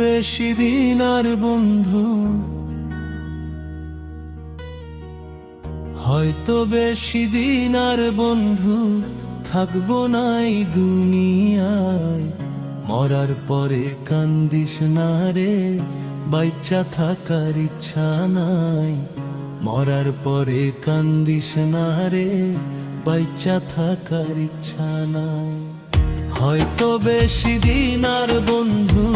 বেশি দিন আর বন্ধু, হয়তো বেশি দিন আর বন্ধু থাকবো না এই দুনিয়ায়। মরার পরে কান্দিস না রে, বাইচ্চা থাকার ইচ্ছা নাই। মরার পরে কান্দিস না রে, বাইচ্চা থাকার ইচ্ছা নাই। হয়তো বেশি দিন আর বন্ধু,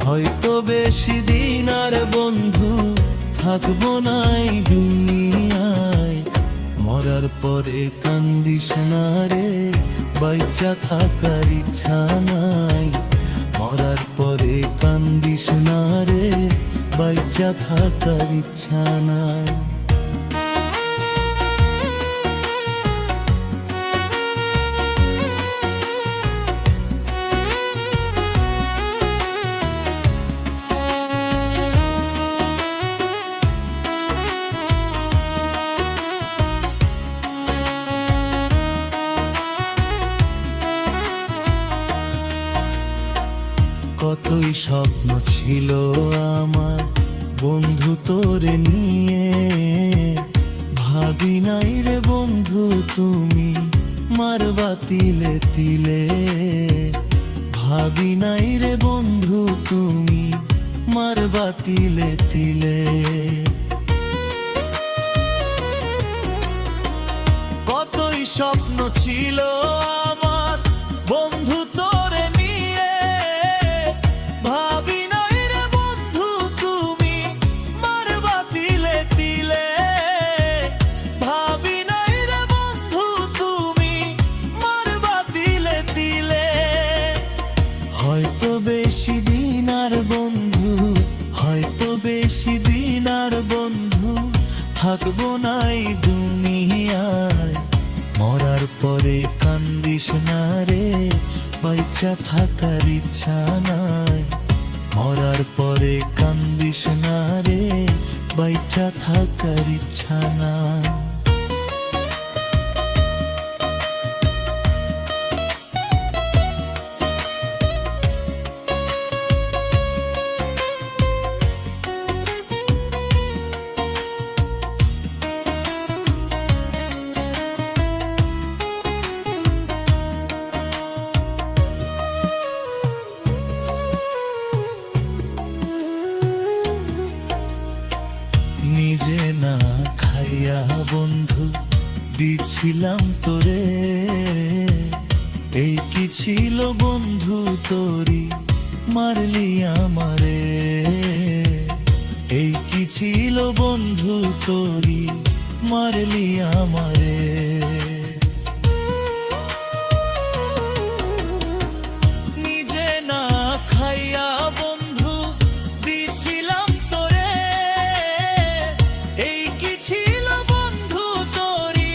হয়তো বেশি দিন আর বন্ধু থাকবো না এই দুনিয়ায়। মরার পরে কান্দিস না রে, বাইচ্চা থাকার ইচ্ছা নাই। মরার পরে কান্দিস না রে, বাইচ্চা থাকার ইচ্ছা নাই। কতই স্বপ্ন ছিল আমার বন্ধু তোরে নিয়ে, ভাবি নাই রে বন্ধু তুমি মারবা তিলে তিলে। ভাবি নাই রে বন্ধু তুমি মারবা তিলে তিলে। কতই স্বপ্ন ছিল আমার বন্ধু তোরে নিয়ে, ভাবি নাই রে বন্ধু তুমি মারবা তিলে তিলে। ভাবি নাই রে বন্ধু তুমি মারবা তিলে তিলে। হয়তো বেশি দিন আর বন্ধু, হয়তো বেশি দিন আর বন্ধু থাকবো না এই দুনিয়ায়। মরার পরে কান্দিস না রে, বাইচ্চা থাকার ইচ্ছা নাই। মরার পরে কান্দিস না রে, বাইচ্চা থাকার ইচ্ছা নাই। নিজে না খাইয়া বন্ধু দিছিলাম তোরে, এই কি ছিল বন্ধু তোরি মারলি আমারে। এই কি ছিল বন্ধু তোরি মারলি আমারে। নিজে না খাইয়া বন্ধু দিছিলাম তোরে, এই কি ছিল বন্ধু তোরি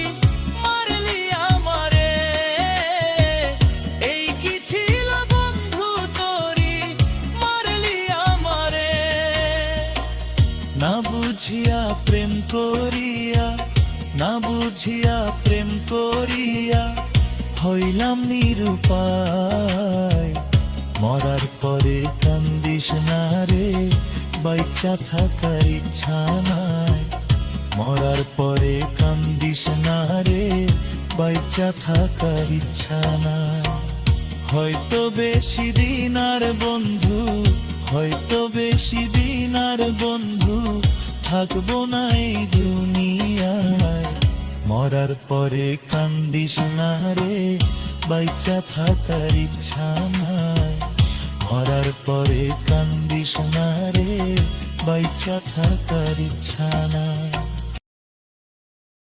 মারলি আমারে। এই কি ছিল বন্ধু তোরি মারলি আমারে। না বুঝিয়া প্রেম করিয়া, না বুঝিয়া প্রেম করিয়া হইলাম নিরুপায়। মরার পরে কান্দিস না রে, বাইচ্চা থাকার ইচ্ছা নাই। মরার পরে কান্দিস না রে, বাইচ্চা থাকার ইচ্ছা নাই। হয়তো বেশি দিন আর বন্ধু, হয়তো বেশি দিন আর বন্ধু থাকবো না এই দুনিয়ায়। মরার পরে কান্দিস না রে, বাইচ্চা থাকার ইচ্ছা নাই। মরার পরে কান্দিস না রে, বাইচ্চা থাকার ইচ্ছা নাই।